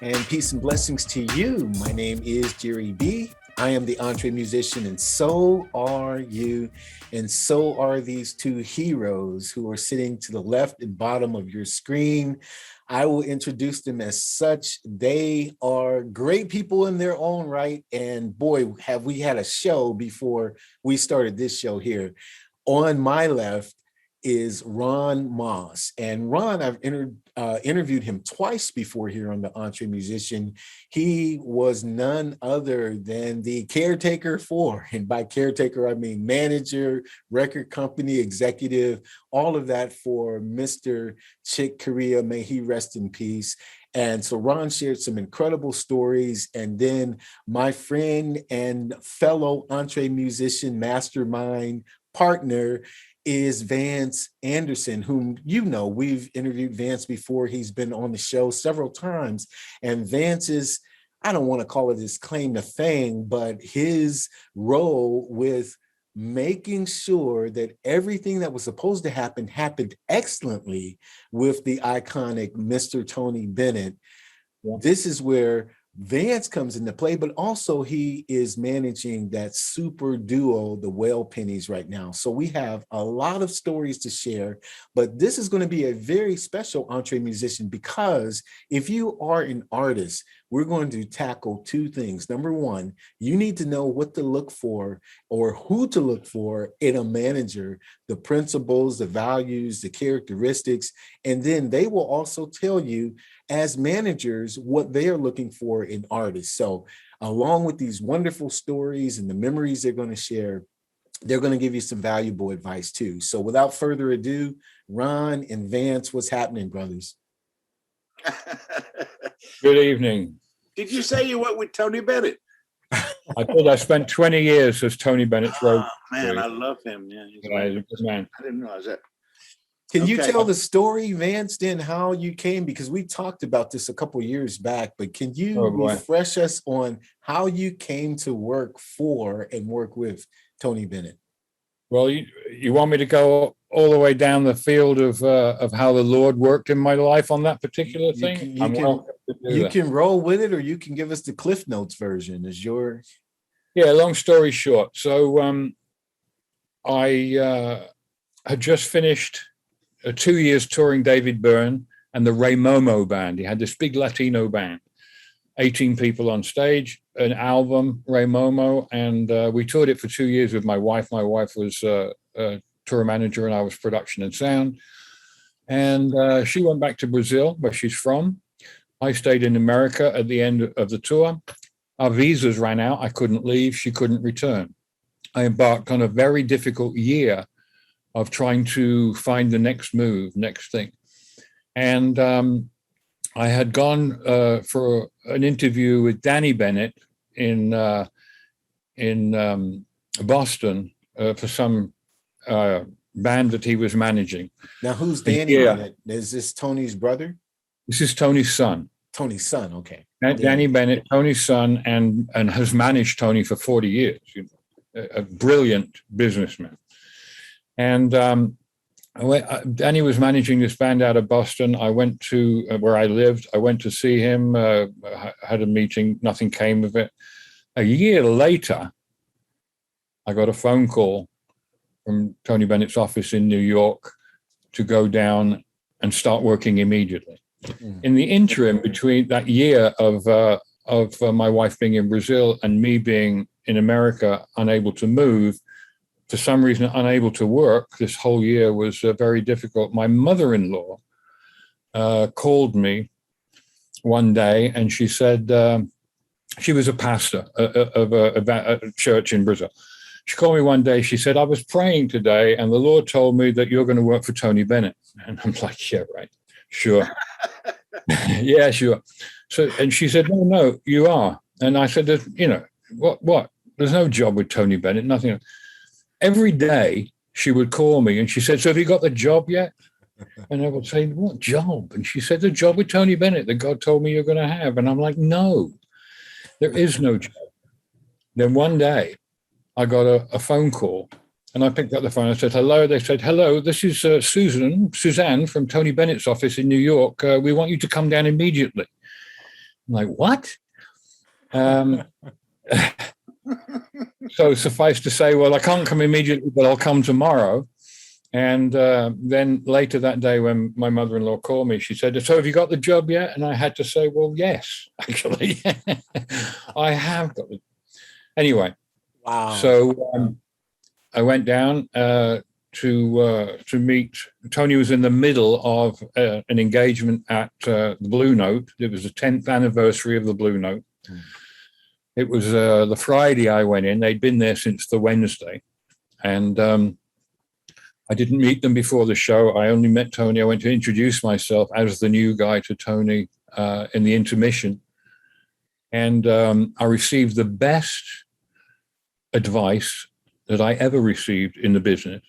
And peace and blessings to you. My name is Jerry B. I am the EntreMusician, and so are you. And so are these two heroes who are sitting to the left and bottom of your screen. I will introduce them as such. They are great people in their own right. And boy, have we had a show before we started this show here. On my left is Ron Moss. And Ron, I've interviewed him twice before here on the EntreMusician. He was none other than the caretaker for, and by caretaker, I mean manager, record company executive, all of that for Mr. Chick Corea, may he rest in peace. And so Ron shared some incredible stories. And then my friend and fellow EntreMusician mastermind partner is Vance Anderson, whom you know, we've interviewed Vance before. He's been on the show several times. And Vance's, I don't want to call it his claim to fame, but his role with making sure that everything that was supposed to happen happened excellently with the iconic Mr. Tony Bennett. Yeah. This is where Vance comes into play, but also he is managing that super duo, the Well Pennies, right now. So we have a lot of stories to share, but this is going to be a very special EntreMusician because if you are an artist, we're going to tackle two things. Number one, you need to know what to look for or who to look for in a manager, the principles, the values, the characteristics, and then they will also tell you as managers what they are looking for in artists. So along with these wonderful stories and the memories they're going to share, they're going to give you some valuable advice too. So without further ado, Ron and Vance, what's happening, brothers? Good evening. Did you say you went with Tony Bennett? I thought I spent 20 years as Tony Bennett's road. Man, I love him. Yeah, he's a good man. I didn't realize that. Can you tell the story, Vance, then how you came? Because we talked about this a couple of years back, but can you refresh us on how you came to work for and work with Tony Bennett? Well, you want me to go all the way down the field of how the Lord worked in my life on that particular thing? You can roll with it, or you can give us the Cliff Notes version. Is yours? Yeah, long story short. So I had just finished 2 years touring David Byrne and the Ray Momo band. He had this big Latino band, 18 people on stage, an album, Ray Momo, and we toured it for 2 years with my wife. My wife was tour manager and I was production and sound. And she went back to Brazil, where she's from. I stayed in America at the end of the tour. Our visas ran out. I couldn't leave. She couldn't return. I embarked on a very difficult year of trying to find the next move, next thing. And I had gone for an interview with Danny Bennett in Boston for some band that he was managing. Now, who's Danny Bennett? Is this Tony's brother? This is Tony's son. Tony's son, okay. Danny Bennett, Tony's son, and has managed Tony for 40 years. A brilliant businessman. And Danny was managing this band out of Boston. I went to where I lived. I went to see him, had a meeting. Nothing came of it. A year later, I got a phone call from Tony Bennett's office in New York to go down and start working immediately. In the interim between that year of my wife being in Brazil and me being in America, unable to move, for some reason unable to work, this whole year was very difficult. My mother-in-law called me one day and she said, she was a pastor of a church in Brazil. She called me one day, she said, I was praying today and the Lord told me that you're going to work for Tony Bennett. And I'm like, yeah, right, sure. Yeah, sure. So, and she said, no, you are. And I said, what? There's no job with Tony Bennett, nothing. Every day she would call me and she said, so have you got the job yet? And I would say, what job? And she said, the job with Tony Bennett that God told me you're going to have. And I'm like, no, there is no job. Then one day I got a phone call and I picked up the phone. I said, hello. They said, hello, this is Suzanne from Tony Bennett's office in New York. We want you to come down immediately. I'm like, what? So suffice to say, well, I can't come immediately, but I'll come tomorrow. And then later that day, when my mother-in-law called me, she said, so have you got the job yet? And I had to say, well, yes, actually. I have got it. Anyway, Wow. So I went down to meet. Tony was in the middle of an engagement at the Blue Note. It was the 10th anniversary of the Blue Note. Mm. It was the Friday I went in. They'd been there since the Wednesday. And I didn't meet them before the show. I only met Tony. I went to introduce myself as the new guy to Tony in the intermission. And I received the best advice that I ever received in the business.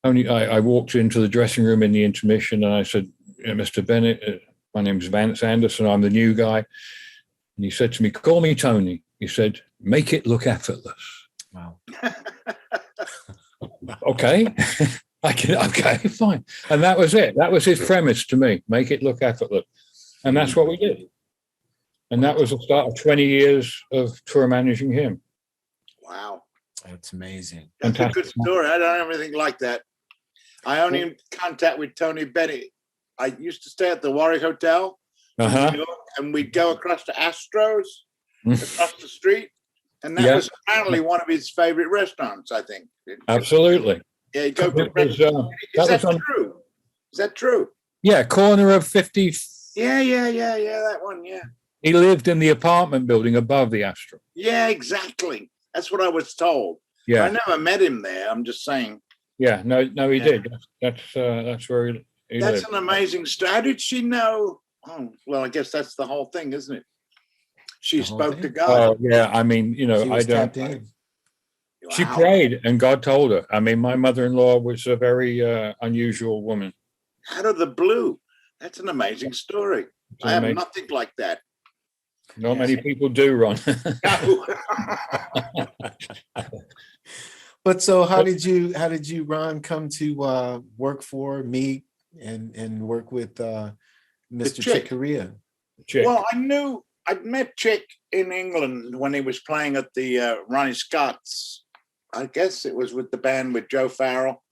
I walked into the dressing room in the intermission and I said, Mr. Bennett, my name's Vance Anderson. I'm the new guy. And he said to me, call me Tony. He said, make it look effortless. Wow. Okay. Okay, fine. And that was it. That was his premise to me. Make it look effortless. And that's what we did. And that was the start of 20 years of tour managing him. Wow. That's amazing. That's a good story. I don't have anything like that. I only in contact with Tony Bennett. I used to stay at the Warwick Hotel in New York, and we'd go across to Astro's across the street. And that was apparently one of his favorite restaurants, I think. Absolutely. Yeah, he'd go to Is that true? Is that true? Yeah, corner of 50. Yeah, that one, yeah. He lived in the apartment building above the Astro. Yeah, exactly. That's what I was told. Yeah. I never met him there. I'm just saying. Yeah, no, he did. That's where he That's lived. An amazing story. How did she know? Oh, well, I guess that's the whole thing, isn't it? She spoke to God. Oh, yeah. I mean, I don't. She prayed and God told her. I mean, my mother-in-law was a very unusual woman. Out of the blue. That's an amazing story. I have nothing like that. Not many people do, Ron. But so how did you, Ron, come to work for me and work with Mr. Chick Corea? Well, I'd met Chick in England when he was playing at the Ronnie Scott's. I guess it was with the band with Joe Farrell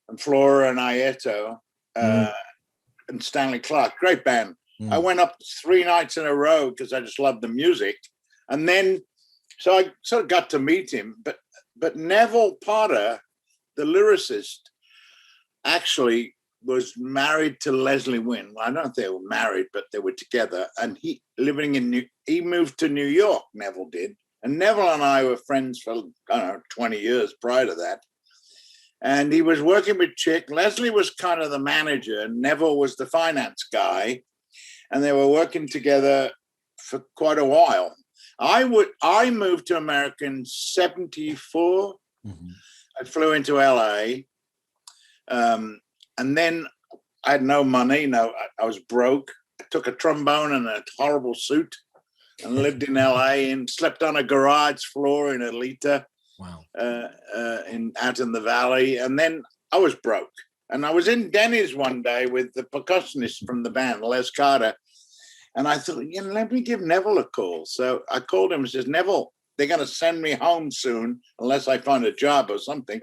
and Flora and Aieto and Stanley Clark. Great band. I went up 3 nights in a row because I just loved the music. And then, so I sort of got to meet him. But Neville Potter, the lyricist, actually was married to Leslie Wynn. Well, I don't know if they were married, but they were together. And he moved to New York, Neville did. And Neville and I were friends for, 20 years prior to that. And he was working with Chick. Leslie was kind of the manager, and Neville was the finance guy. And they were working together for quite a while. I moved to America in 1974. I flew into LA. And then I had no money. I was broke. I took a trombone and a horrible suit and lived in LA and slept on a garage floor in Alita. Wow. Out in the valley. And then I was broke. And I was in Denny's one day with the percussionist from the band, Les Carter. And I thought, let me give Neville a call. So I called him and says, Neville, they're going to send me home soon unless I find a job or something.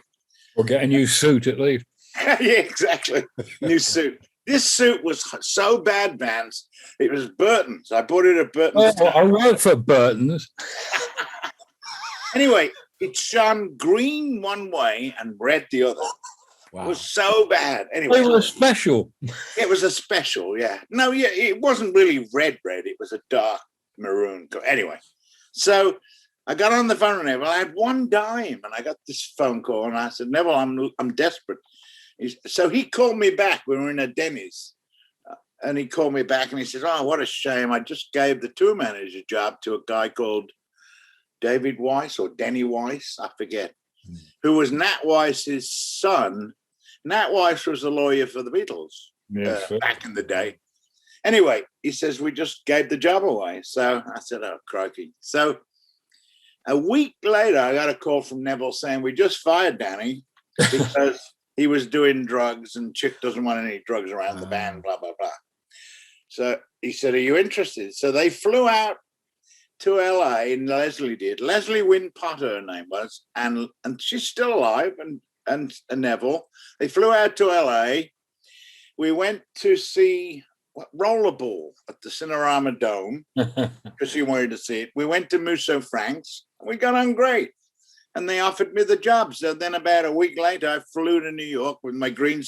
Or get a new suit at least. Yeah, exactly. New suit. This suit was so bad, Vance. It was Burton's. I bought it at Burton's. Oh, I work for Burton's. Anyway, it shone green one way and red the other. Wow. It was so bad. Anyway, it was special. It was a special, yeah. No, yeah, it wasn't really red. It was a dark maroon. Anyway, so I got on the phone with Neville. I had $1 and I got this phone call and I said, Neville, I'm desperate. So he called me back. We were in a Denny's. And he called me back and he said, oh, what a shame. I just gave the tour manager job to a guy called David Weiss or Denny Weiss, I forget, who was Nat Weiss's son. Nat Weiss was a lawyer for the Beatles back in the day. Anyway, he says, we just gave the job away. So I said, oh, crikey. So a week later, I got a call from Neville saying, we just fired Danny because he was doing drugs and Chick doesn't want any drugs around the band, blah, blah, blah. So he said, "Are you interested?" So they flew out to LA, and Leslie did. Leslie Wynn Potter, her name was, and she's still alive, and Neville. They flew out to LA. We went to see Rollerball at the Cinerama Dome because she wanted to see it. We went to Musso Frank's, and we got on great. And they offered me the job. So then about a week later, I flew to New York with my green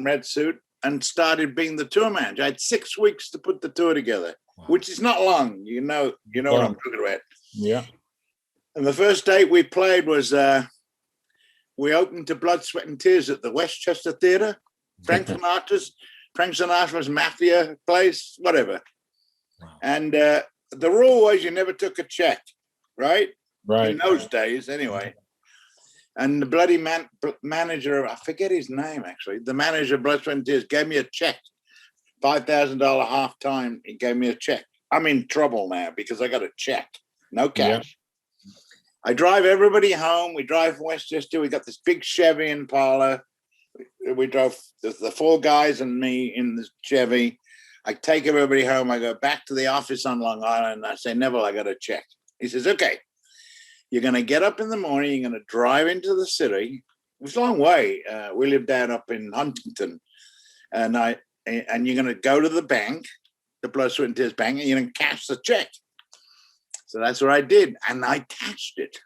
red suit, and started being the tour manager. I had 6 weeks to put the tour together, which is not long. You know what I'm talking about. Yeah. And the first date we played was we opened to Blood, Sweat and Tears at the Westchester Theater, Frank Sinatra's Mafia place, whatever. Wow. And the rule was you never took a check, right? Right. In those days, anyway. And the bloody manager, I forget his name, actually. The manager of Blood, Sweat and Tears gave me a check, $5,000 half time. He gave me a check. I'm in trouble now because I got a check, no cash. Yeah. I drive everybody home. We drive from Westchester. We got this big Chevy Impala. We drove the 4 guys and me in the Chevy. I take everybody home. I go back to the office on Long Island. I say, Neville, I got a check. He says, okay. You're going to get up in the morning. You're going to drive into the city. It was a long way. We lived down up in Huntington. And you're going to go to the bank, the Blood, Sweat and Tears bank, and you're going to cash the check. So that's what I did. And I cashed it.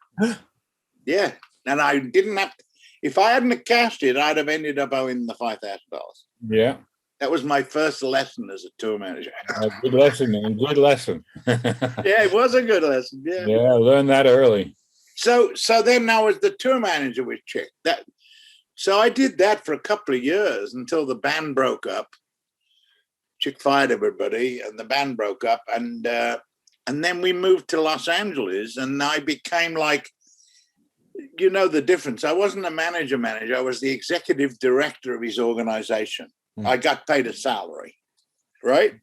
Yeah. And I didn't have to. If I hadn't cashed it, I'd have ended up owing the $5,000. Yeah. That was my first lesson as a tour manager. Good lesson, man. Good lesson. Yeah, it was a good lesson. Yeah. Yeah, I learned that early. So then I was the tour manager with Chick. So I did that for a couple of years until the band broke up. Chick fired everybody, and the band broke up, and then we moved to Los Angeles, and I became like, you know, the difference. I wasn't a manager. I was the executive director of his organization. I got paid a salary, right?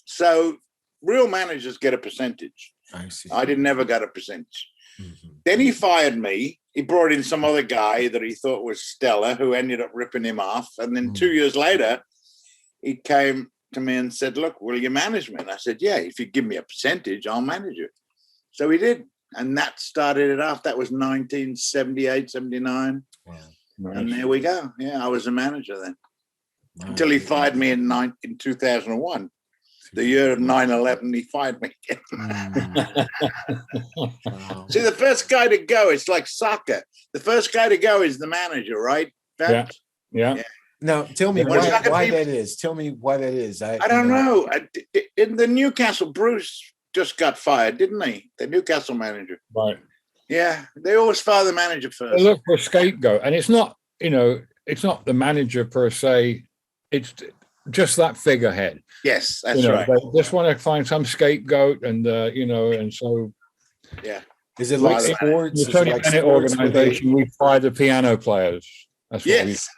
So real managers get a percentage. I see. I didn't ever get a percentage. Mm-hmm. Then he fired me. He brought in some other guy that he thought was stellar, who ended up ripping him off. And then 2 years later, he came to me and said, look, will you manage me? And I said, yeah, if you give me a percentage, I'll manage you. So he did. And that started it off. That was 1978, 79. Wow. Nice. And there we go. Yeah, I was a manager then. Nice. Until he fired me in 2001. The year of 9/11, he fired me again. Wow. See, the first guy to go, it's like soccer. The first guy to go is the manager, right? Yeah. Now, tell me why that is. Tell me why that is. I don't know. In the Newcastle, Bruce just got fired, didn't he? The Newcastle manager. Right. Yeah, they always fire the manager first. They look for a scapegoat, and it's not, it's not the manager per se. It's just that figurehead. Yes, that's right. They just want to find some scapegoat, and and so. Yeah. Is it like sports? The Tony Bennett organization, we fire the piano players. That's what yes.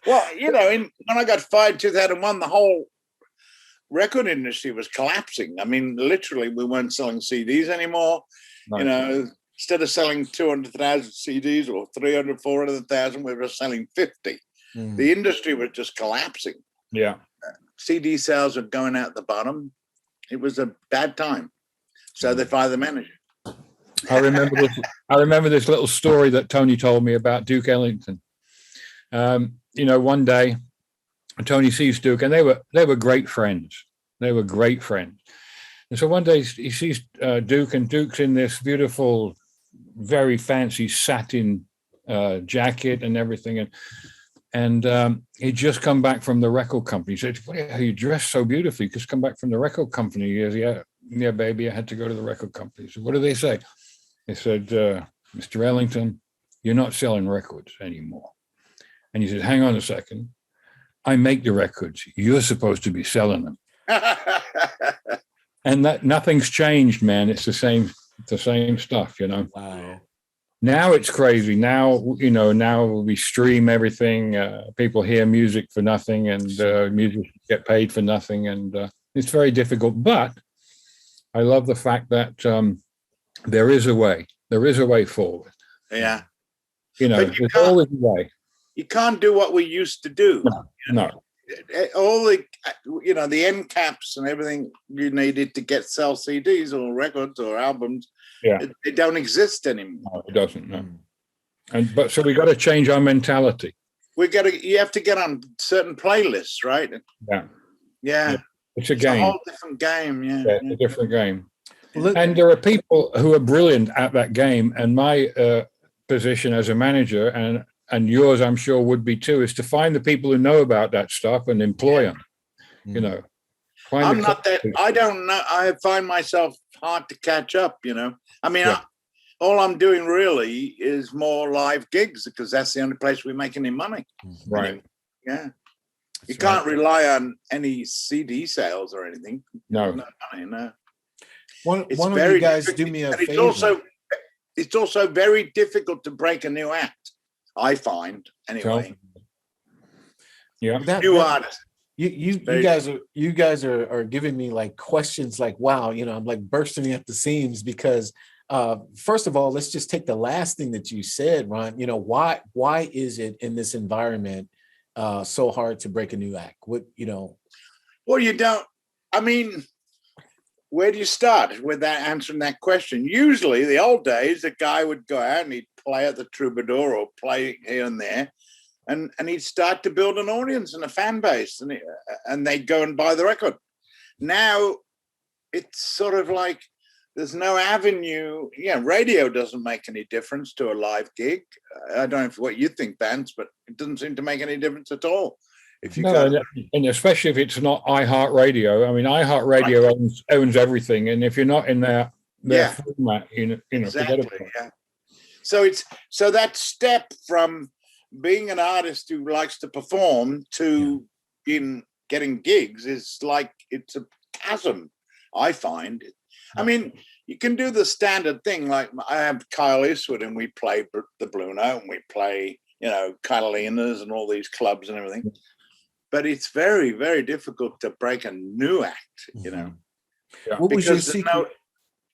Well, when I got fired in 2001, the whole record industry was collapsing. I mean, literally, we weren't selling CDs anymore. Nice. Instead of selling 200,000 CDs or 300, 400,000, we were selling 50. The industry was just collapsing. Yeah. CD sales were going out the bottom. It was a bad time. So they fired the manager. I remember this little story that Tony told me about Duke Ellington. One day Tony sees Duke, and they were great friends. They were great friends. And so one day he sees Duke, and Duke's in this beautiful, very fancy satin jacket and everything. And he'd just come back from the record company. He said, you dressed so beautifully. You just come back from the record company. He goes, yeah, baby, I had to go to the record company. So what do they say? They said, Mr. Ellington, you're not selling records anymore. And he said, hang on a second. I make the records. You're supposed to be selling them. And that nothing's changed, man. It's the same stuff, Wow. Now it's crazy. Now we stream everything. People hear music for nothing, and music get paid for nothing. And it's very difficult. But I love the fact that there is a way. There is a way forward. Yeah. There's always a way. You can't do what we used to do. No. all the, the end caps and everything you needed to sell CDs or records or albums, it don't exist anymore. No, it doesn't. No. But so we got to change our mentality. You have to get on certain playlists, right? Yeah. It's a game. A whole different game. Yeah. A different game. And there are people who are brilliant at that game. And my position as a manager and yours, I'm sure, would be too, is to find the people who know about that stuff and employ them. You know, I'm not that. I don't know. I find myself hard to catch up. I mean, all I'm doing really is more live gigs because that's the only place we're making any money. Right. Yeah. You can't rely on any CD sales or anything. No. One of you guys do me a favor. It's also very difficult to break a new act, I find, anyway. Yeah. New artists. You guys are giving me like questions like, wow, I'm like bursting at the seams because first of all, let's just take the last thing that you said, Ron. Why is it in this environment so hard to break a new act? Well, you don't. I mean, where do you start with that answering that question? Usually, the old days, the guy would go out and he'd play at the Troubadour or play here and there, and he'd start to build an audience and a fan base, and they'd go and buy the record. Now, it's sort of like there's no avenue. Yeah, radio doesn't make any difference to a live gig. I don't know what you think, Vance, but it doesn't seem to make any difference at all. And especially if it's not iHeartRadio. I mean, iHeartRadio owns everything, and if you're not in their format, exactly. Yeah. So that step from being an artist who likes to perform to getting gigs is like it's a chasm. I find. I mean, you can do the standard thing. Like I have Kyle Eastwood, and we play the Blue Note, and we play Catalina's and all these clubs and everything. But it's very, very difficult to break a new act, What was your secret?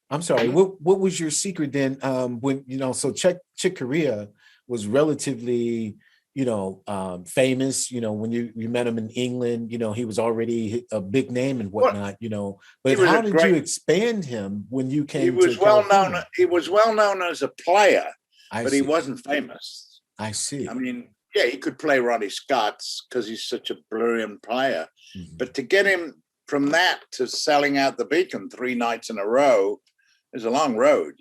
I'm sorry. What was your secret then? When so Chick Corea was relatively, famous. When you met him in England, he was already a big name and whatnot. But how did you expand him when you came? He was well known. He was well known as a player, but he wasn't famous. I see. I mean. Yeah, he could play Ronnie Scott's because he's such a brilliant player. But to get him from that to selling out the Beacon 3 nights in a row is a long road,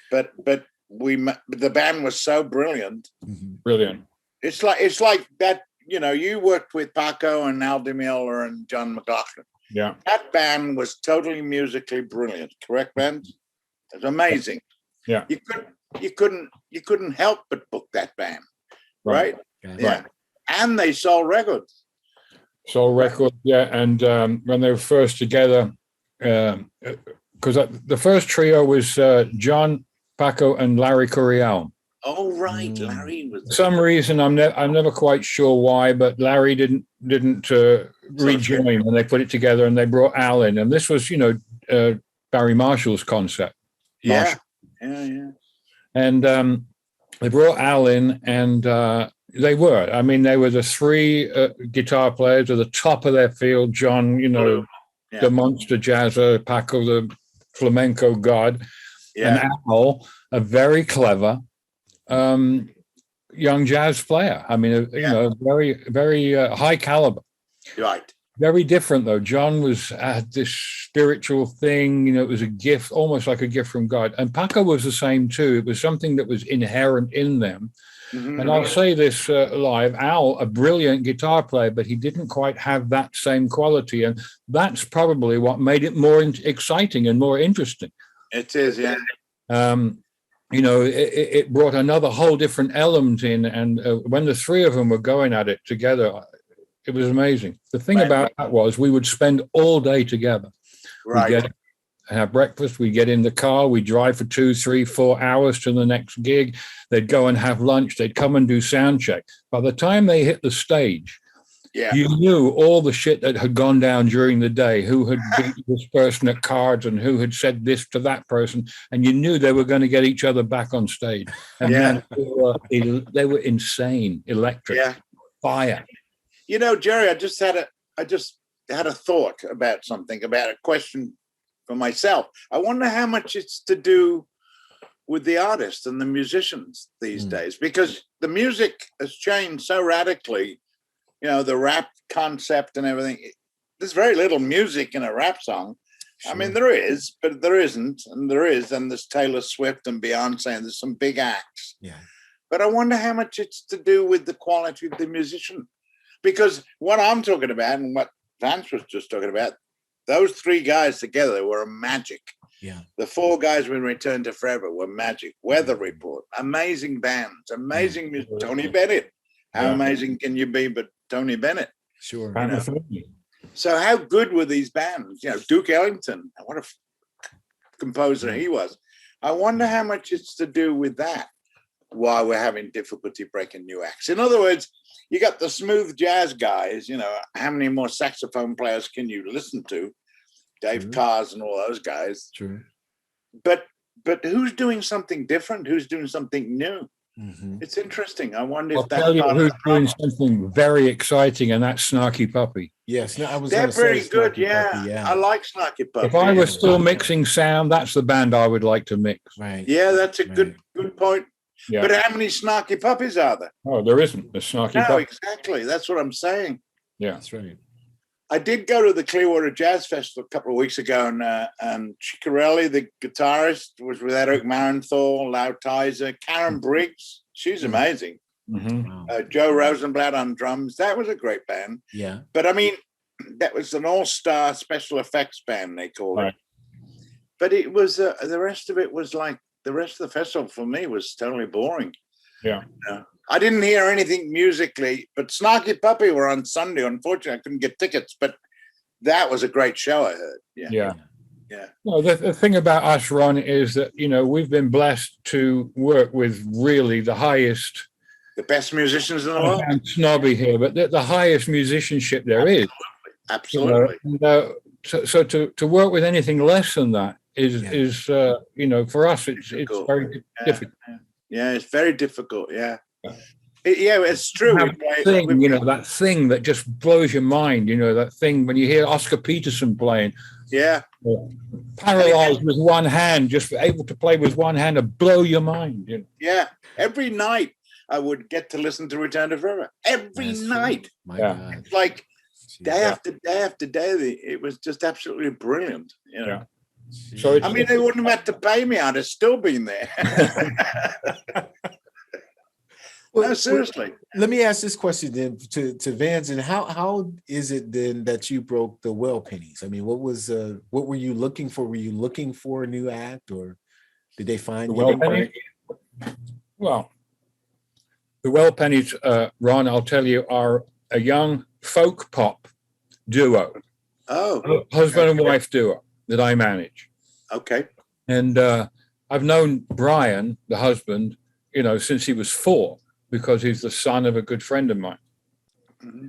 But the band was so brilliant. Brilliant. It's like that. You worked with Paco and Al Di Meola and John McLaughlin. Yeah, that band was totally musically brilliant. Correct, band? It's amazing. Yeah, you couldn't help but book that band. Right. Yeah. And they sold records. And when they were first together, because the first trio was John, Paco, and Larry Coryell. Oh, right. Larry was. For some reason, I'm never quite sure why, but Larry didn't rejoin when they put it together, and they brought Al in, and this was Barry Marshall's concept. Yeah. And they brought Al in, and they were the 3 guitar players at the top of their field. John, the monster jazzer, Paco, the flamenco god, and Al, a very clever young jazz player. I mean, very, very high caliber. Right. Very different, though. John had this spiritual thing, it was a gift, almost like a gift from God. And Paco was the same, too. It was something that was inherent in them. And I'll say this live, Al, a brilliant guitar player, but he didn't quite have that same quality. And that's probably what made it more exciting and more interesting. It is, yeah. It brought another whole different element in. And when the 3 of them were going at it together, it was amazing. The thing about that was we would spend all day together. Right. We'd have breakfast. We'd get in the car. We'd drive for 2, 3, 4 hours to the next gig. They'd go and have lunch. They'd come and do sound check. By the time they hit the stage, you knew all the shit that had gone down during the day, who had beat this person at cards and who had said this to that person. And you knew they were going to get each other back on stage. And they were insane, electric, fire. Jerry, I just had a thought about something, about a question for myself. I wonder how much it's to do with the artists and the musicians these days, because the music has changed so radically. The rap concept and everything. There's very little music in a rap song. Sure. I mean, there is, but there isn't, and there is, and there's Taylor Swift and Beyonce, and there's some big acts. Yeah. But I wonder how much it's to do with the quality of the musician, because what I'm talking about and what Vance was just talking about, those three guys together were magic. Yeah. The four guys we Return to Forever were magic. Weather Report, amazing bands, amazing music. Tony Bennett. How amazing can you be but Tony Bennett? Sure. So how good were these bands? Duke Ellington, what a composer he was. I wonder how much it's to do with that, why we're having difficulty breaking new acts. In other words, you got the smooth jazz guys, how many more saxophone players can you listen to? Dave Carrs and all those guys. True. But who's doing something different? Who's doing something new? Mm-hmm. It's interesting. I wonder I'll if that's tell you who's doing something very exciting, and that's Snarky Puppy. Yes, no, I was. They're very good. Puppy, yeah, I like Snarky Puppy. If I was still mixing sound, that's the band I would like to mix. Right. Yeah, that's a good point. Yeah. But how many Snarky Puppies are there? Oh, there isn't a Snarky No, Puppy. exactly. That's what I'm saying. Yeah, That's right. I did go to the Clearwater Jazz Festival a couple of weeks ago, and Chick Corea, the guitarist, was with Eric Marienthal, Lau Tizer, Karen Briggs. She's amazing. Mm-hmm. Wow. Joe Rosenblatt on drums. That was a great band. Yeah. But I mean, that was an all-star special effects band, they called it. But it was the rest of it was like the rest of the festival for me was totally boring. Yeah. I didn't hear anything musically, but Snarky Puppy were on Sunday. Unfortunately, I couldn't get tickets, but that was a great show, I heard. Yeah. Well, the thing about us, Ron, is that, we've been blessed to work with really the highest. The best musicians in the world. I'm snobby here, but the highest musicianship there is. Absolutely. So to work with anything less than that is for us, it's very difficult. Yeah, it's very difficult. Yeah. It's true. That thing that just blows your mind, that thing when you hear Oscar Peterson playing. Yeah. Paralyzed with one hand, just able to play with one hand to blow your mind. Yeah. Every night I would get to listen to Return to Forever. Every night. My God. It's like day after day after day. It was just absolutely brilliant. Yeah. So they wouldn't have had to pay me. I'd have still been there. Well, no, seriously. Let me ask this question then to Vance. And how is it then that you broke the Well Pennies? I mean, what were you looking for? Were you looking for a new act, or did they find the you? Well Pennies? Well, the Well Pennies, Ron, I'll tell you, are a young folk pop duo. Oh, husband and wife duo that I manage. Okay. And I've known Brian, the husband, since he was 4. Because he's the son of a good friend of mine. Mm-hmm.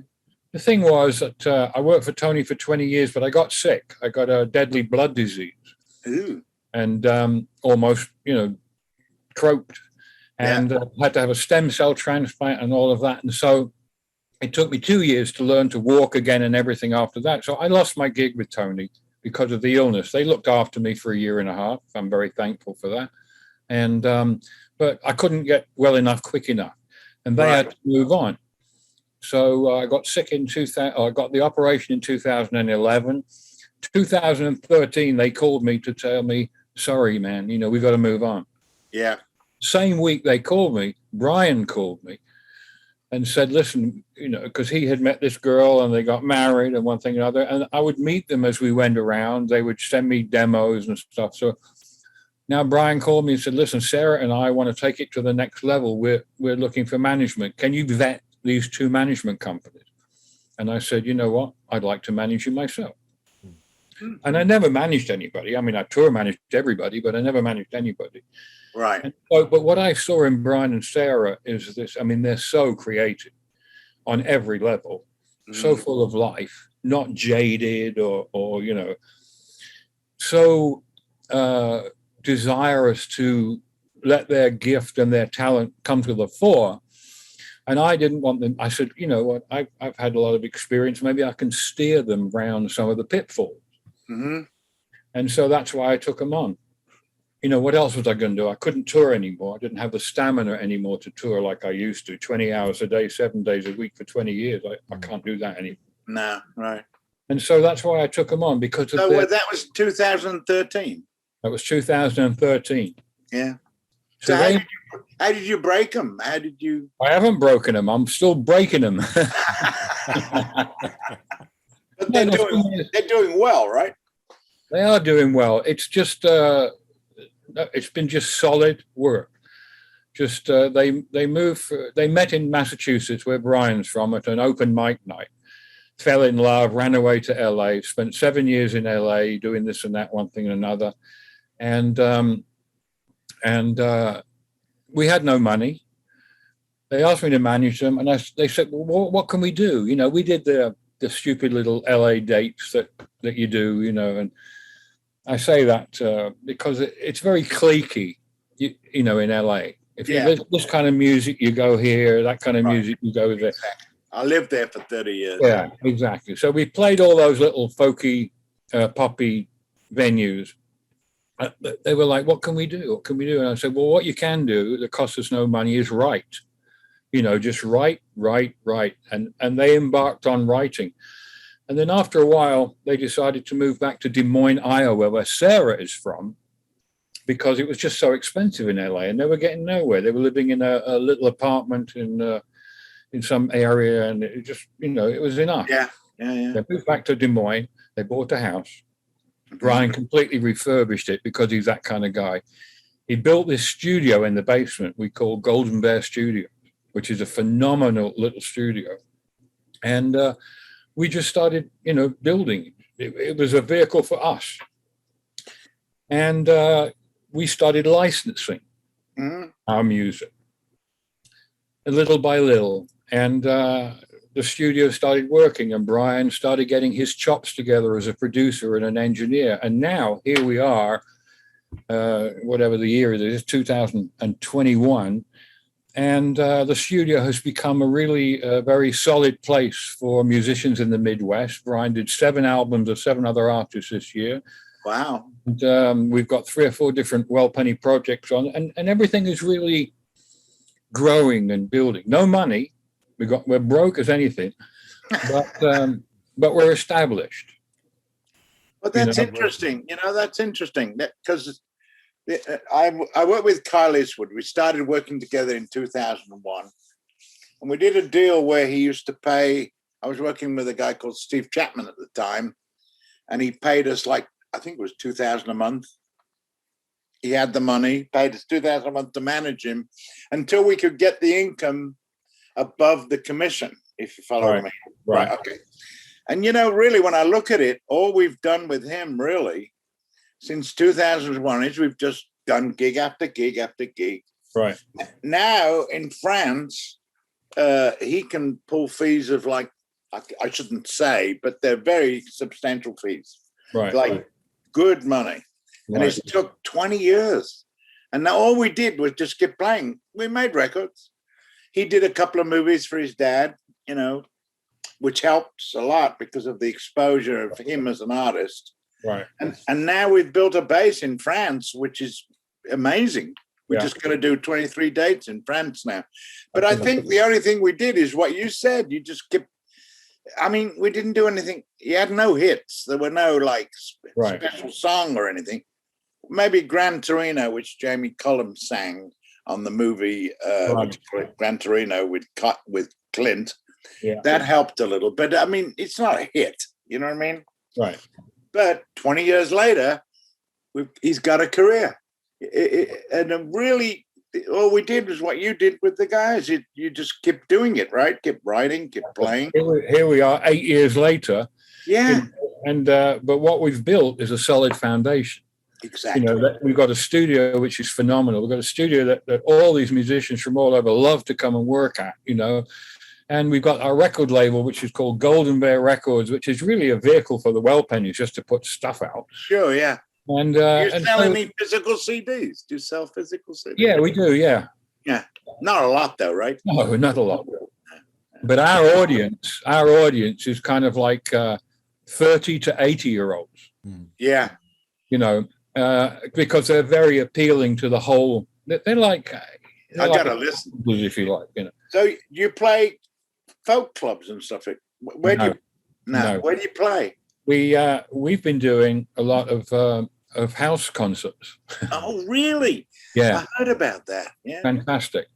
The thing was that I worked for Tony for 20 years, but I got sick. I got a deadly blood disease. Ooh. And almost, croaked, and had to have a stem cell transplant and all of that. And so it took me 2 years to learn to walk again and everything after that. So I lost my gig with Tony because of the illness. They looked after me for 1.5 years. I'm very thankful for that. And but I couldn't get well enough quick enough. And they had to move on. So I got sick in 2000. I got the operation in 2011. 2013, they called me to tell me, sorry, man, we got to move on. Yeah. Same week they called me, Brian called me and said, listen, because he had met this girl and they got married and one thing and another. And I would meet them as we went around. They would send me demos and stuff. So now Brian called me and said, listen, Sarah and I want to take it to the next level. We're looking for management. Can you vet these 2 management companies? And I said, you know what? I'd like to manage you myself. Mm-hmm. And I never managed anybody. I mean, I tour managed everybody, but I never managed anybody. Right. But what I saw in Brian and Sarah is this. I mean, they're so creative on every level, so full of life, not jaded or so desirous to let their gift and their talent come to the fore, And I didn't want them. I said, you know what, I've had a lot of experience. Maybe I can steer them around some of the pitfalls. Mm-hmm. And so that's why I took them on. You know, what else was I going to do? I couldn't tour anymore. I didn't have the stamina anymore to tour like I used to, 20 hours a day, 7 days a week for 20 years. I can't do that anymore. No, right. And so that's why I took them on, because of So that was 2013. That was 2013. Yeah. So how did you break them? How did you? I haven't broken them. I'm still breaking them. But they're doing well, right? They are doing well. It's just it's been just solid work. Just they met in Massachusetts, where Brian's from, at an open mic night. Fell in love, ran away to LA, spent 7 years in LA doing this and that, one thing and another, and we had no money. They asked me to manage them, and they said, well, what can we do? You know, we did the stupid little LA dates that you do, you know, and I say that because it's very cliquey, you know, in LA. If you this kind of music, you go here, that kind of music, you go there. Exactly. I lived there for 30 years. Yeah, exactly. So we played all those little folky, poppy venues. They were like, what can we do? What can we do? And I said, well, what you can do that costs us no money is write. You know, just write. And they embarked on writing. And then after a while, they decided to move back to Des Moines, Iowa, where Sarah is from, because it was just so expensive in LA and they were getting nowhere. They were living in a little apartment in some area, and it just, you know, it was enough. Yeah. They moved back to Des Moines. They bought a house. Brian completely refurbished it because he's that kind of guy. He built this studio in the basement we call Golden Bear Studio, which is a phenomenal little studio. And we just started, you know, building. It was a vehicle for us. And we started licensing our music, little by little. And the studio started working, and Brian started getting his chops together as a producer and an engineer. And now here we are, whatever the year it is, 2021. And the studio has become a really very solid place for musicians in the Midwest. Brian did 7 albums of 7 other artists this year. Wow. And, we've got 3 or 4 different Well Penny projects on, and everything is really growing and building. No money. We're broke as anything, but we're established. Well, that's interesting. You know, that's interesting because I worked with Kyle Eastwood. We started working together in 2001, and we did a deal where he used to pay. I was working with a guy called Steve Chapman at the time, and he paid us like, I think it was $2,000 a month. He had the money, paid us $2,000 a month to manage him until we could get the income above the commission, if you follow me. Right. Okay. And, you know, really, when I look at it, all we've done with him really since 2001 is we've just done gig after gig after gig. Right. Now in France, he can pull fees of like, I shouldn't say, but they're very substantial fees. Right. Like good money. Right. And it took 20 years. And now all we did was just keep playing. We made records. He did a couple of movies for his dad, you know, which helps a lot because of the exposure of him as an artist. Right. And now we've built a base in France, which is amazing. We're just going to do 23 dates in France now. But I think the only thing we did is what you said. You just kept, I mean, we didn't do anything. You had no hits. There were no like special song or anything. Maybe Gran Torino, which Jamie Cullum sang on the movie Gran Torino with Clint. Yeah. That helped a little. But I mean, it's not a hit. You know what I mean? Right. But 20 years later, he's got a career. And really, all we did was what you did with the guys. You just kept doing it, right? Kept writing, kept playing. Here we are 8 years later. Yeah. And but what we've built is a solid foundation. Exactly. You know, we've got a studio which is phenomenal. We've got a studio that all these musicians from all over love to come and work at, you know. And we've got our record label, which is called Golden Bear Records, which is really a vehicle for the Well Pennies just to put stuff out. Sure, yeah. And you're selling me physical CDs. Do you sell physical CDs? Yeah, we do. Yeah, Yeah, not a lot though, right? No, not a lot. But our audience is kind of like 30 to 80-year-olds. Yeah. You know, because they're very appealing to the whole. They're like. I gotta listen, if you like. You know. So you play folk clubs and stuff. Where do No. Where do you play? We've been doing a lot of house concerts. Oh, really? Yeah, I heard about that. Yeah, fantastic.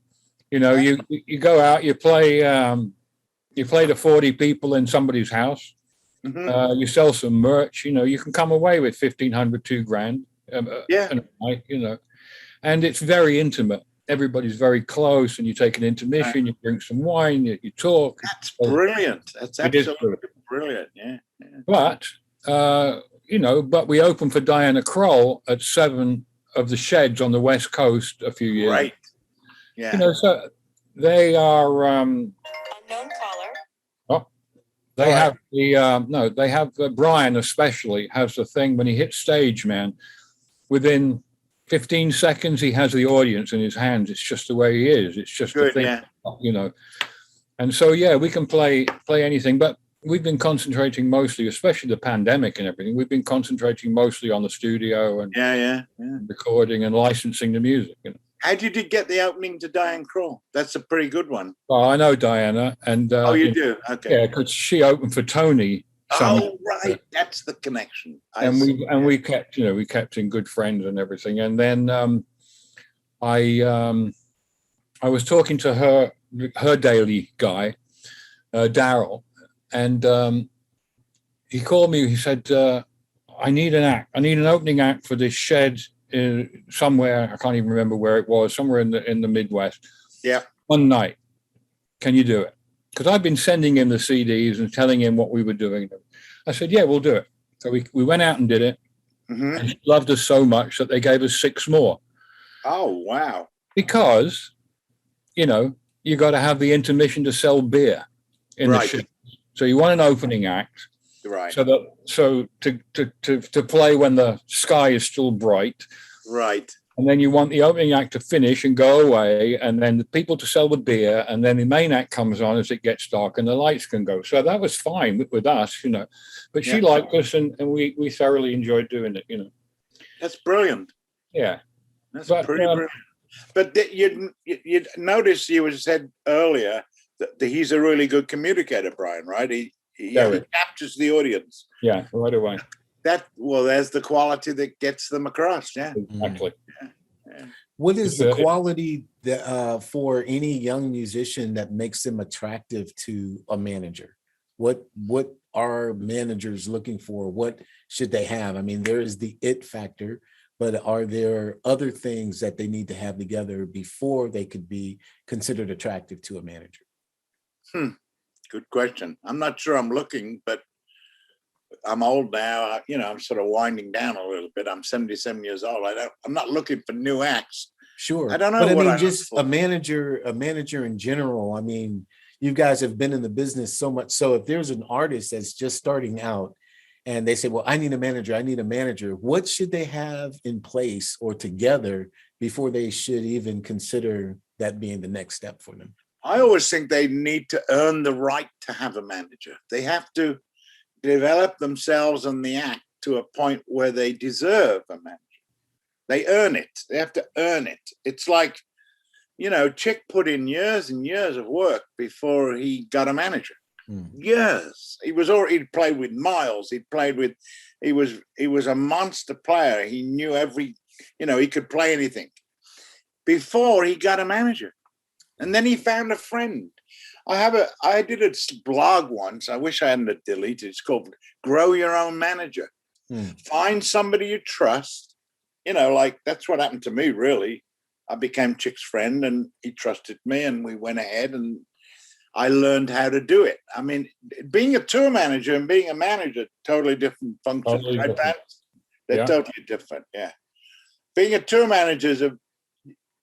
You know, you go out, you play to 40 people in somebody's house. You sell some merch. You know, you can come away with $1,500, $2,000. Yeah, you know, and it's very intimate. Everybody's very close, and you take an intermission, you drink some wine, you talk. That's brilliant. That's absolutely brilliant. Yeah. But but we opened for Diana Krall at 7 of the sheds on the West Coast a few years. Right. Yeah. You know, so they are unknown caller. Oh, they have they have Brian especially has the thing when he hits stage, man, within 15 seconds he has the audience in his hands. It's just the way he is. It's just the thing, you know. And so we can play anything, but we've been concentrating mostly, especially the pandemic and everything, we've been concentrating mostly on the studio and recording and licensing the music. You know. How did you get the opening to Diane Krall? That's a pretty good one. Well, I know Diana, and you do? Okay. Yeah, because she opened for Tony. Oh, right, that's the connection. We kept in good friends and everything. And then I was talking to her daily guy, Daryl, and he called me. He said, "I need an act. I need an opening act for this shed." Somewhere, I can't even remember where it was, somewhere in the Midwest. Yeah. One night. Can you do it? Because I've been sending him the CDs and telling him what we were doing. I said, yeah, we'll do it. So we went out and did it. And he loved us so much that they gave us 6 more. Oh, wow. Because, you know, you got to have the intermission to sell beer in the ship. So you want an opening act. Right. So to play when the sky is still bright. Right. And then you want the opening act to finish and go away, and then the people to sell the beer, and then the main act comes on as it gets dark and the lights can go. So that was fine with us, you know. But she liked us, and we thoroughly enjoyed doing it, you know. That's brilliant. Yeah. That's pretty brilliant. But you'd notice you said earlier that he's a really good communicator, Brian, right? He captures the audience. Yeah, right away. There's the quality that gets them across. Yeah, exactly. Yeah. What is the quality that for any young musician that makes them attractive to a manager? What are managers looking for? What should they have? I mean, there is the it factor, but are there other things that they need to have together before they could be considered attractive to a manager? Good question. I'm not sure I'm looking, but I'm old now. You know, I'm sort of winding down a little bit. I'm 77 years old. I'm not looking for new acts. Sure. I don't know. But I mean, just a manager in general. I mean, you guys have been in the business so much. So if there's an artist that's just starting out and they say, well, I need a manager, what should they have in place or together before they should even consider that being the next step for them? I always think they need to earn the right to have a manager. They have to develop themselves and the act to a point where they deserve a manager. They earn it. They have to earn it. It's like, you know, Chick put in years and years of work before he got a manager. Years. He'd played with Miles. He was a monster player. He knew he could play anything before he got a manager. And then he found a friend. I did a blog once. I wish I hadn't deleted it. It's called Grow Your Own Manager. Find somebody you trust. You know, like that's what happened to me, really. I became Chick's friend and he trusted me and we went ahead and I learned how to do it. I mean, being a tour manager and being a manager, totally different functions, right, Pat? They're totally different, yeah. Being a tour manager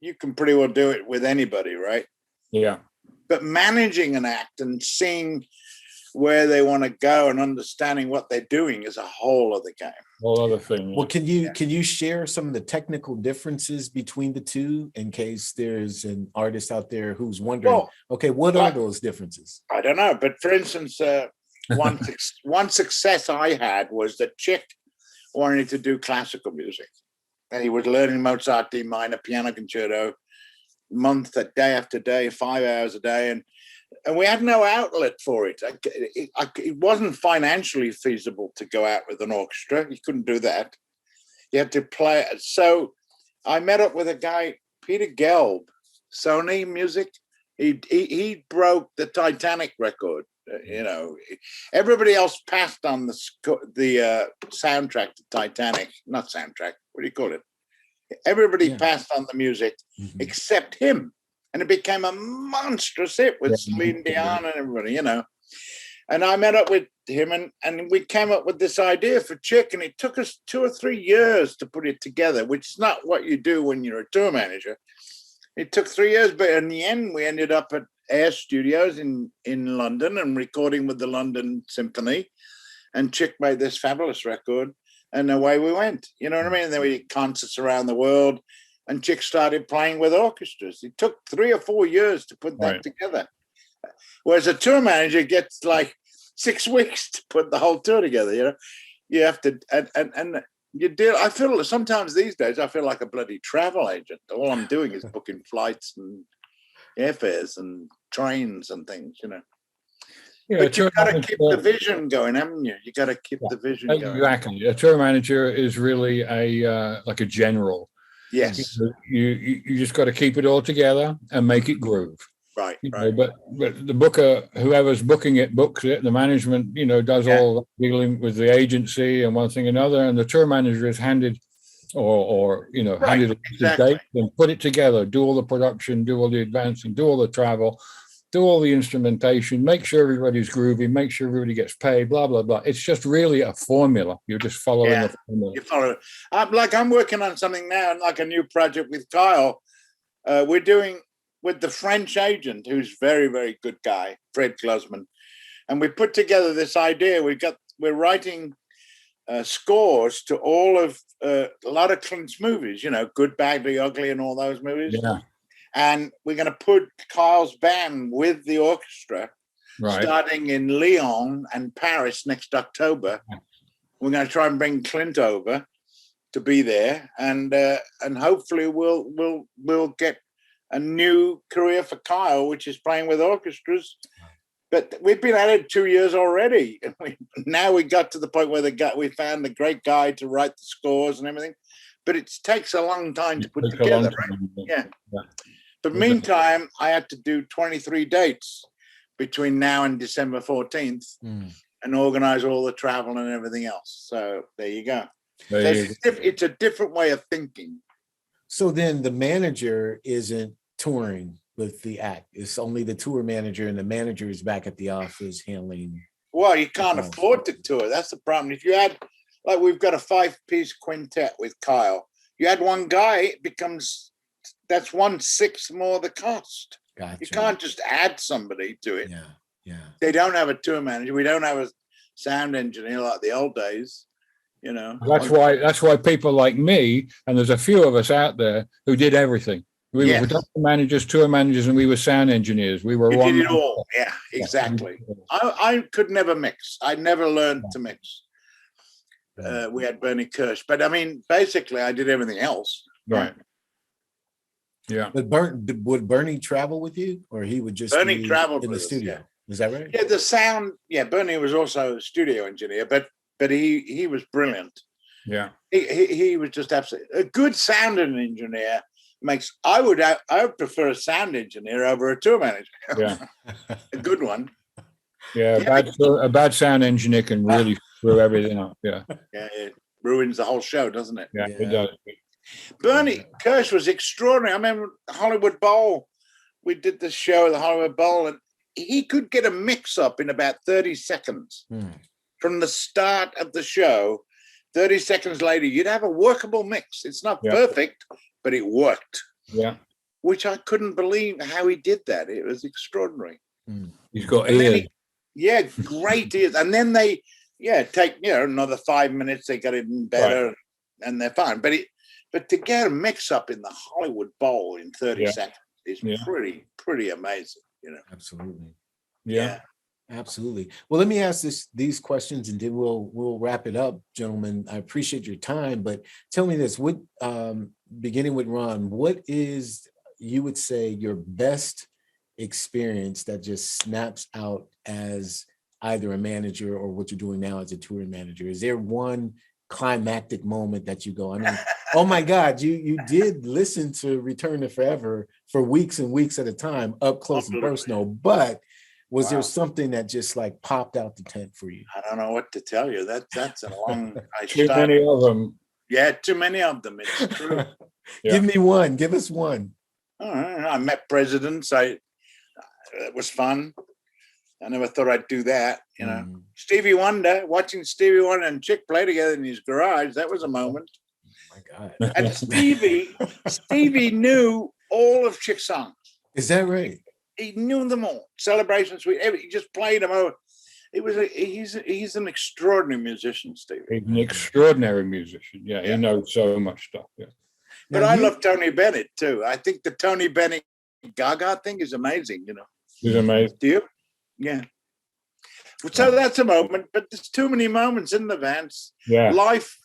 you can pretty well do it with anybody, right? Yeah. But managing an act and seeing where they want to go and understanding what they're doing is a whole other game. whole other thing. Well, can you share some of the technical differences between the two in case there's an artist out there who's wondering, Well, okay, what are those differences? I don't know, but for instance, one success I had was that Chick wanted to do classical music, and he was learning Mozart D minor piano concerto day after day, 5 hours a day, and we had no outlet for it. It wasn't financially feasible to go out with an orchestra. You couldn't do that. You had to play. So I met up with a guy, Peter Gelb, Sony Music. He broke the Titanic record. You know, everybody else passed on the soundtrack to Titanic. Not soundtrack. What do you call it? Everybody passed on the music except him. And it became a monstrous hit with Celine Dion and everybody, you know. And I met up with him and we came up with this idea for Chick, and it took us 2 or 3 years to put it together, which is not what you do when you're a tour manager. It took 3 years, but in the end, we ended up at Air Studios in London and recording with the London Symphony. And Chick made this fabulous record, and away we went. You know what I mean? And then we did concerts around the world. And Chick started playing with orchestras. It took 3 or 4 years to put that together. Whereas a tour manager gets like 6 weeks to put the whole tour together, you know. You have to, and you deal, I feel sometimes these days, I feel like a bloody travel agent. All I'm doing is booking flights and airfares and trains and things, you know. Yeah, but you've got to keep the vision going, haven't you? You got to keep the vision going. Exactly. A tour manager is really like a general. Yes, you just got to keep it all together and make it groove. Right, But the booker, whoever's booking it, books it. The management, does all dealing with the agency and one thing another, and the tour manager is handed handed the date and put it together, do all the production, do all the advancing, do all the travel, do all the instrumentation, make sure everybody's groovy, make sure everybody gets paid, blah, blah, blah. It's just really a formula. You're just following a formula. You follow it. I'm working on something now, like a new project with Kyle. We're doing with the French agent, who's very, very good guy, Fred Glusman. And we put together this idea. We're writing scores to all of a lot of Clint's movies, Good, Badly, Ugly, and all those movies. Yeah. And we're going to put Kyle's band with the orchestra, starting in Lyon and Paris next October. We're going to try and bring Clint over to be there, and hopefully we'll get a new career for Kyle, which is playing with orchestras. But we've been at it 2 years already. Now we got to the point where we found a great guy to write the scores and everything. But it takes a long time to put together. Right? Yeah. But meantime, I had to do 23 dates between now and December 14th and organize all the travel and everything else. So there you go. It's a different way of thinking. So then the manager isn't touring with the act. It's only the tour manager, and the manager is back at the office handling. Well, you can't afford to tour. That's the problem. If you had, like, we've got a 5-piece quintet with Kyle. You had one guy, that's 1/6 more the cost. Gotcha. You can't just add somebody to it. Yeah. They don't have a tour manager. We don't have a sound engineer like the old days. That's why people like me, and there's a few of us out there who did everything. We were production managers, tour managers, and we were sound engineers. We were did it all. Yeah, exactly. I could never mix. I never learned to mix. We had Bernie Kirsch, but I mean, basically, I did everything else. Right. Yeah. But would Bernie travel with you, or he would just Bernie traveled in the studio? Us, Is that right? Yeah, the sound. Yeah, Bernie was also a studio engineer, but he was brilliant. Yeah. He was just absolutely a good sounding engineer. I would prefer a sound engineer over a tour manager. Yeah. A good one. Yeah, a bad sound engineer can really screw everything up. Yeah. Yeah, it ruins the whole show, doesn't it? Yeah, it does. Bernie Kirsch was extraordinary. I remember Hollywood Bowl. We did the show at the Hollywood Bowl, and he could get a mix up in about 30 seconds. From the start of the show. 30 seconds later, you'd have a workable mix. It's not perfect, but it worked. Yeah. Which I couldn't believe how he did that. It was extraordinary. He's got ears. Great ears. And then they yeah, take another 5 minutes, they get it in better, and they're fine. But to get a mix up in the Hollywood Bowl in 30 seconds is pretty amazing. Absolutely. Yeah. Absolutely. Well, let me ask these questions, and then we'll wrap it up, gentlemen. I appreciate your time, but tell me this: what, beginning with Ron, what is, you would say, your best experience that just snaps out as either a manager or what you're doing now as a touring manager? Is there one climactic moment that you go, I mean, oh my God, you did listen to Return to Forever for weeks and weeks at a time, up close and personal, but was there something that just like popped out the tent for you? I don't know what to tell you. That's a long. Too many of them. Yeah, too many of them. It's true. Give me one. Give us one. All right. I met presidents. It was fun. I never thought I'd do that. Stevie Wonder, watching Stevie Wonder and Chick play together in his garage. That was a moment. Oh my God. And Stevie knew all of Chick's songs. Is that right? He knew them all. Celebration Suite. He just played them over. He's an extraordinary musician, Stevie. He's an extraordinary musician. Yeah, he knows so much stuff. Yeah. But I love Tony Bennett too. I think the Tony Bennett Gaga thing is amazing. He's amazing. Do you? Yeah. So that's a moment, but there's too many moments in the Vance. Yeah. Life.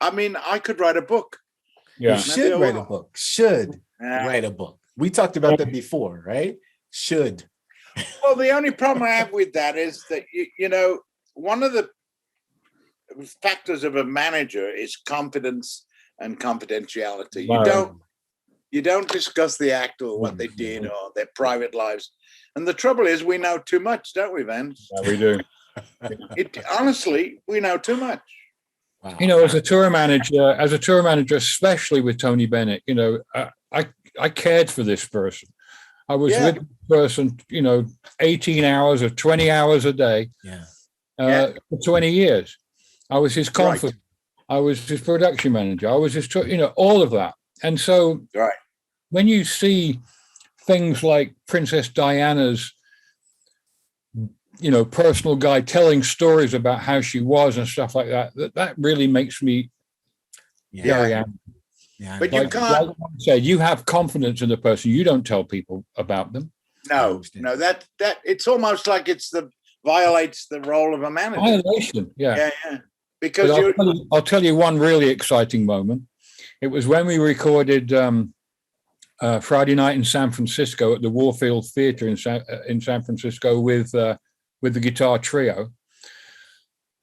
I mean, I could write a book. Yeah. You should write a book. Write a book. We talked about that before, right? Should. Well, the only problem I have with that is that, one of the factors of a manager is confidence and confidentiality. Wow. You don't discuss the act or what they did or their private lives. And the trouble is we know too much, don't we, Vance? Yeah, we do. Honestly, we know too much. Wow. As a tour manager, especially with Tony Bennett, I cared for this person. I was with this person, 18 hours or 20 hours a day for 20 years. I was his confidant. Right. I was his production manager. I was his, all of that. And so when you see things like Princess Diana's, personal guide telling stories about how she was and stuff like that, that really makes me very angry. Yeah, but you can't say you have confidence in the person. You don't tell people about them. No, that it's almost like violates the role of a manager. Violation, yeah. Because I'll tell you one really exciting moment. It was when we recorded Friday night in San Francisco at the Warfield Theater in San Francisco with the guitar trio.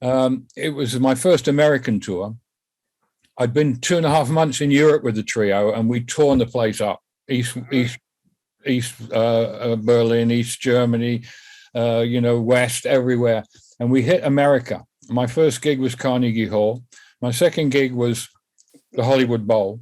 It was my first American tour. I'd been 2.5 months in Europe with the trio, and we'd torn the place up. East Berlin, East Germany, West, everywhere. And we hit America. My first gig was Carnegie Hall. My second gig was the Hollywood Bowl.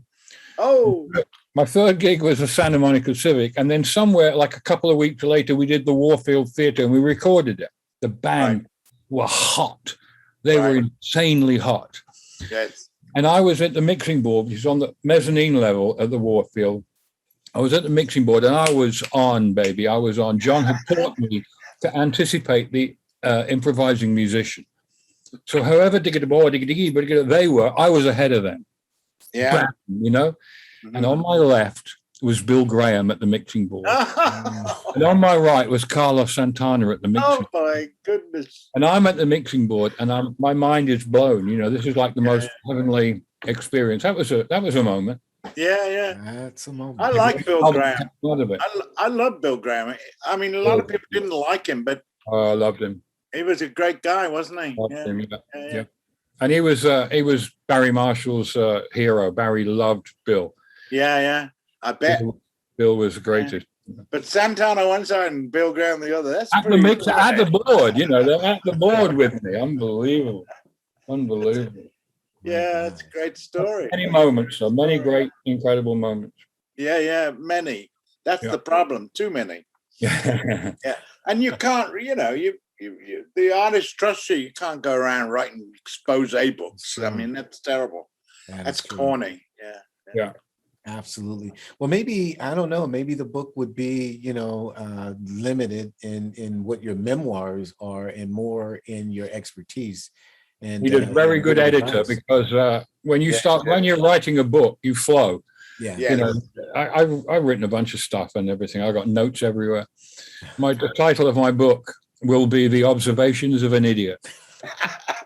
Oh. My third gig was the Santa Monica Civic. And then somewhere, like a couple of weeks later, we did the Warfield Theater and we recorded it. The band were hot. They were insanely hot. Yes. And I was at the mixing board, which is on the mezzanine level at the Warfield. I was at the mixing board and I was on, baby. I was on. John had taught me to anticipate the improvising musician. So however they were, I was ahead of them. Yeah. Bam, And on my left was Bill Graham at the mixing board. And on my right was Carlos Santana at the mixing board. Oh my goodness. And I'm at the mixing board and my mind is blown. This is like the most heavenly experience. That was a moment. Yeah. That's a moment. I like Bill Graham. Of it. I love Bill Graham. I mean, a lot of people didn't like him, but I loved him. He was a great guy, wasn't he? Loved him, yeah. And he was Barry Marshall's hero. Barry loved Bill. Yeah. I bet. Bill was the greatest. Yeah. But Santana one side and Bill Graham the other. That's at the mix, at the board. They're at the board with me. Unbelievable. Yeah, that's a great story. Many moments, so many great, incredible moments. Yeah, many. That's the problem. Too many. Yeah. And you can't, you the artist trusts you. You can't go around writing expose books. I mean, that's terrible. That's corny. Yeah. Absolutely. Well, maybe, I don't know, maybe the book would be, limited in what your memoirs are and more in your expertise. And He did a very good editor because when you're writing a book, you flow. Yeah. You know, I've written a bunch of stuff and everything. I got notes everywhere. The title of my book will be The Observations of an Idiot.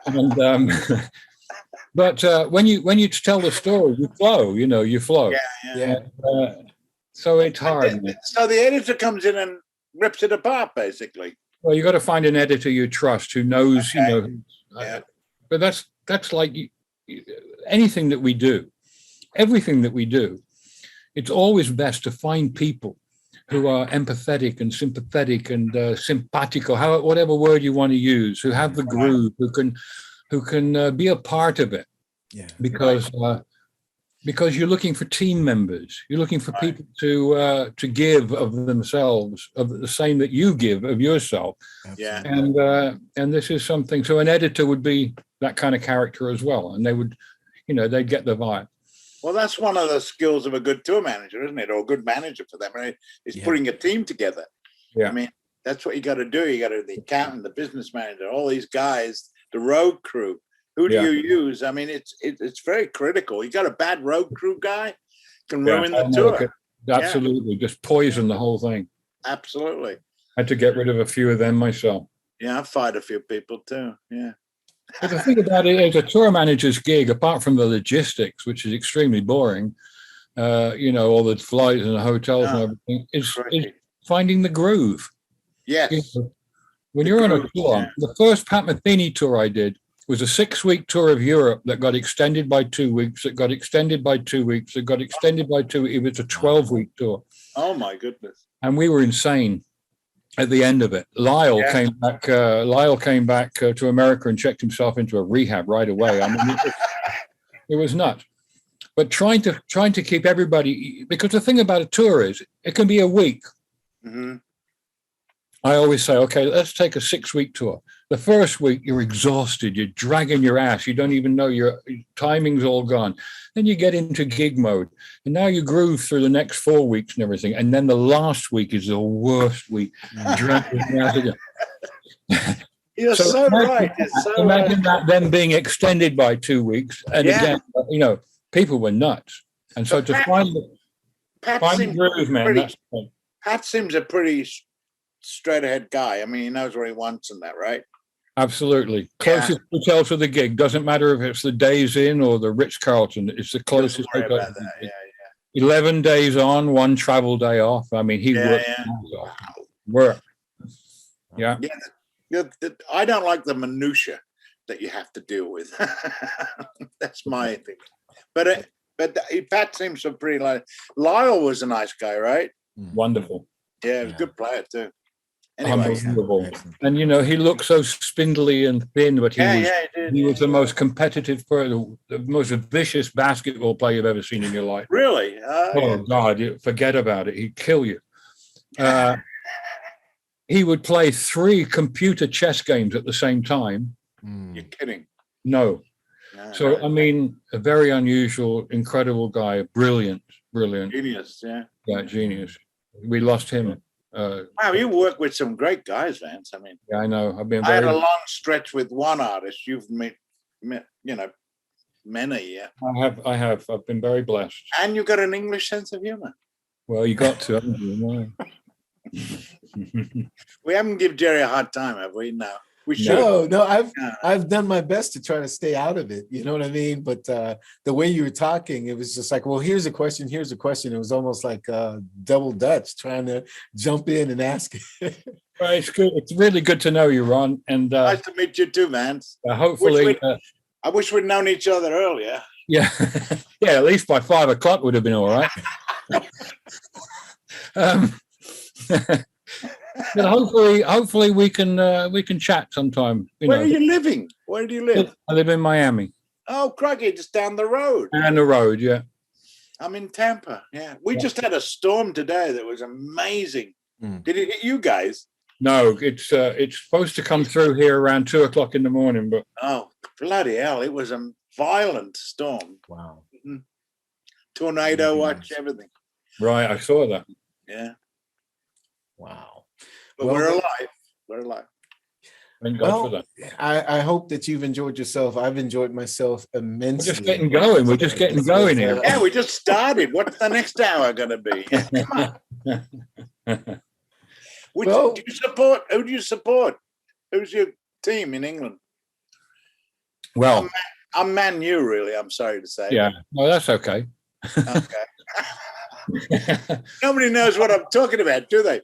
And but when you tell the story, you flow. You know, you flow. Yeah. So it's hard. So the editor comes in and rips it apart, basically. Well, you got to find an editor you trust who knows. Okay. You know. But that's like anything that we do, everything that we do. It's always best to find people who are empathetic and sympathetic and simpatico, whatever word you want to use, who have the groove, who can be a part of it. Yeah. Because you're looking for team members. You're looking for people to give of themselves, of the same that you give of yourself. Absolutely. And this is something. So an editor would be that kind of character as well, and they would, they'd get the vibe. Well, that's one of the skills of a good tour manager, isn't it? Or a good manager for them, right? Is putting a team together. Yeah. I mean, that's what you got to do. You got to the accountant, the business manager, all these guys, the road crew. Who do you use? I mean, it's very critical. You got a bad road crew guy, can ruin the tour. Absolutely, just poison the whole thing. Absolutely. I had to get rid of a few of them myself. Yeah, I've fired a few people too. Yeah. But the thing about it is, a tour manager's gig, apart from the logistics, which is extremely boring, all the flights and the hotels and everything, is finding the groove. Yes. When you're on a tour, the first Pat Metheny tour I did was a 6-week tour of Europe that got extended by 2 weeks, that got extended by 2 weeks, that got extended by 2 weeks. It was a 12-week tour. Oh, my goodness. And we were insane at the end of it. Lyle came back to America and checked himself into a rehab right away. I mean, it was nuts. But trying to keep everybody, because the thing about a tour is it can be a week. Mm-hmm. I always say, okay, let's take a 6-week tour. The first week, you're exhausted. You're dragging your ass. You don't even know your timing's all gone. Then you get into gig mode. And now you groove through the next 4 weeks and everything. And then the last week is the worst week. Dragging your ass again. You're so right. Imagine that then being extended by 2 weeks. And again, people were nuts. And so to find the groove, man, Pat seems a pretty straight ahead guy. I mean, he knows what he wants and that, right? Absolutely. Closest hotel to the gig. Doesn't matter if it's the Days Inn or the Ritz-Carlton. It's the closest hotel. 11 days on, 1 travel day off. I mean, he worked. Yeah. I don't like the minutia that you have to deal with. That's my thing. But Pat seems so pretty like Lyle was a nice guy, right? Wonderful. Yeah, he was a good player too. Anyway, unbelievable. And he looked so spindly and thin, but he was the most competitive person, the most vicious basketball player you've ever seen in your life. Really? God, forget about it. He'd kill you. He would play 3 computer chess games at the same time. You're kidding? No. So, I mean, a very unusual, incredible guy, brilliant. Genius, Yeah, genius. We lost him. Wow, you work with some great guys, Vance. I mean, yeah, I know. I had a long stretch with one artist. You've met many. Yeah, I have. I've been very blessed. And you've got an English sense of humor. Well, you got to, haven't you? We haven't given Jerry a hard time, have we? No. We should. No, I've done my best to try to stay out of it. You know what I mean? But the way you were talking, it was just like, well, here's a question. It was almost like double Dutch, trying to jump in and ask it. Well, it's good. It's really good to know you, Ron. And nice to meet you too, man. Hopefully, I wish we'd known each other earlier. Yeah, yeah. At least by 5 o'clock would have been all right. But hopefully we can chat sometime. Where are you living? Where do you live? I live in Miami. Oh, crikey, just down the road. Down the road, yeah. I'm in Tampa. Yeah, we just had a storm today that was amazing. Did it hit you guys? No, it's supposed to come through here around 2 o'clock in the morning, but bloody hell! It was a violent storm. Wow. Tornado watch, everything. Right, I saw that. Yeah. Wow. But we're alive. We're alive. Thank God for Well, that. I hope that you've enjoyed yourself. I've enjoyed myself immensely. We're just getting going. We're just getting going here. Yeah, we just started. What's the next hour going to be? Come on. Well- Do you support? Who do you support? Who's your team in England? Well, I'm Man U, really. I'm sorry to say. yeah. Well, that's okay. Okay. Nobody knows what I'm talking about, do they?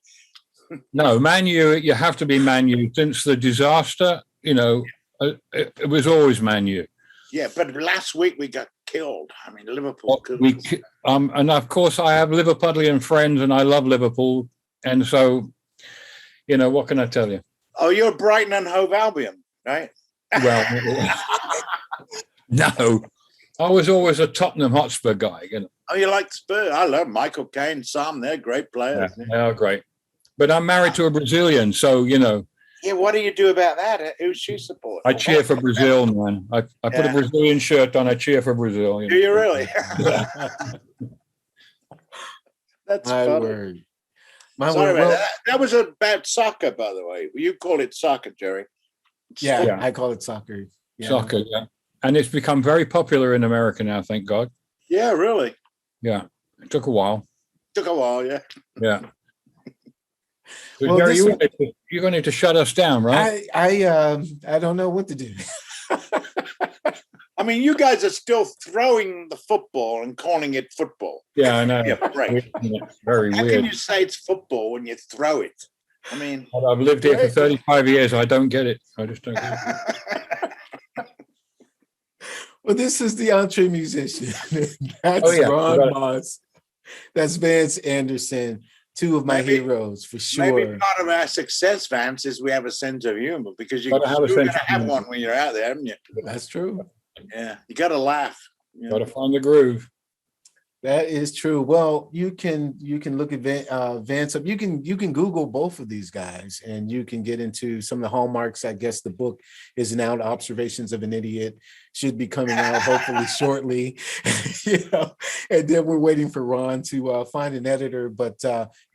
No, Man U, you have to be Man U. Since the disaster, it was always Man U. Yeah, but last week we got killed. I mean, Liverpool killed us. And of course, I have Liverpudlian friends, and I love Liverpool. And so, what can I tell you? Oh, you're Brighton and Hove Albion, right? Well, no, I was always a Tottenham Hotspur guy. Oh, you like Spurs? I love Michael Caine, Sam. They're great players. Yeah, they are great. But I'm married to a Brazilian, so Yeah, what do you do about that? Who's she support? I cheer for Brazil, man. I put a Brazilian shirt on. I cheer for Brazil. Do you really? That's My funny. word. Sorry about that. That was about soccer, by the way. You call it soccer, Jerry. Yeah, I call it soccer. Yeah. Soccer, yeah. And it's become very popular in America now, thank God. Yeah, really. Yeah. It took a while. Took a while, yeah. Yeah. So Well, Jerry, you're going to need to shut us down, right? I don't know what to do. I mean, you guys are still throwing the football and calling it football. Yeah, I know. Yeah, right. Very How weird. can you say it's football when you throw it? I mean, I've lived here for 35 years. I don't get it. I just don't get it. Well, this is the EntreMusician. That's yeah. Ron Moss. That's Vance Anderson. Two of my heroes, for sure. maybe part of our success, Vance, is we have a sense of humor, because you're Gotta have a going sense to of have humor. one when you're out there, haven't you? That's true. Yeah, you got to laugh. You know? Got to find the groove. That is true. Well, you can look at Vance up. You can Google both of these guys, and you can get into some of the hallmarks. I guess the book is now Observations of an Idiot. Should be coming out hopefully shortly. And then we're waiting for Ron to find an editor. But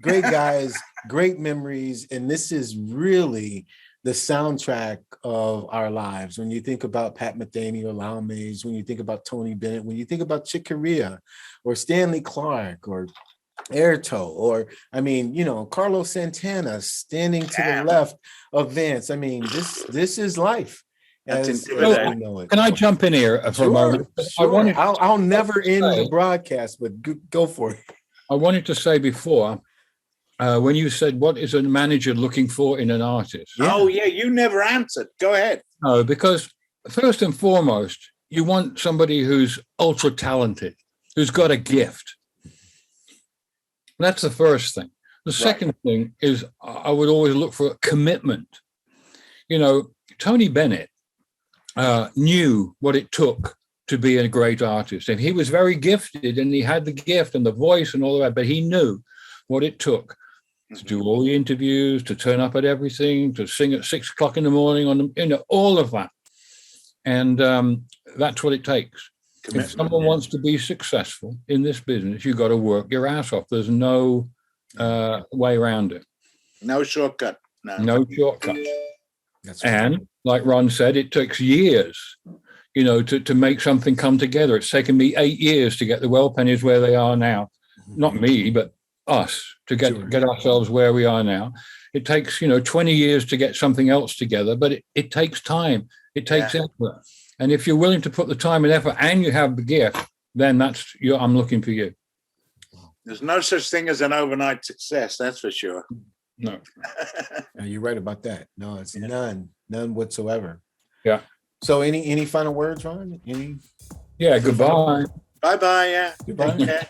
great guys, great memories, and this is really the soundtrack of our lives. When you think about Pat Metheny or Lau Mays, when you think about Tony Bennett, when you think about Chick Corea or Stanley Clarke or Airto, or Carlos Santana standing to the left of Vance. I mean, this is life. That's as intimidating. we know it. Can I jump in here for a moment? Sure. I'll never end the broadcast, but go for it. I wanted to say before, when you said, what is a manager looking for in an artist? Yeah. Oh, yeah, you never answered. Go ahead. No, because first and foremost, you want somebody who's ultra talented, who's got a gift. That's the first thing. The second thing is I would always look for commitment. Tony Bennett knew what it took to be a great artist. And he was very gifted, and he had the gift and the voice and all of that, but he knew what it took to do all the interviews, to turn up at everything, to sing at 6 o'clock in the morning all of that. And that's what it takes. If someone wants to be successful in this business, you've got to work your ass off. There's no way around it. No shortcut. No shortcut. That's right. And like Ron said, it takes years, to make something come together. It's taken me 8 years to get the Well Pennies where they are now. Not me, but us, to get ourselves where we are now. It takes, 20 years to get something else together, but it takes time. It takes effort. And if you're willing to put the time and effort and you have the gift, then I'm looking for you. There's no such thing as an overnight success, that's for sure. No. You're right about that. No, it's none whatsoever. Yeah. So any final words, Ron? Yeah, goodbye. Bye-bye, yeah. Goodbye. Okay.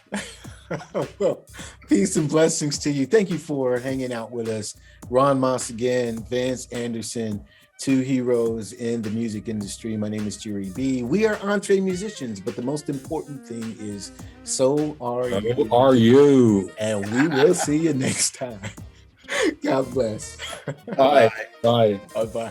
Well, peace and blessings to you. Thank you for hanging out with us. Ron Moss again, Vance Anderson, two heroes in the music industry. My name is Jerry B. We are EntreMusicians, but the most important thing is, so are you. Who are you? And we will see you next time. God bless. Bye. Bye. Bye-bye.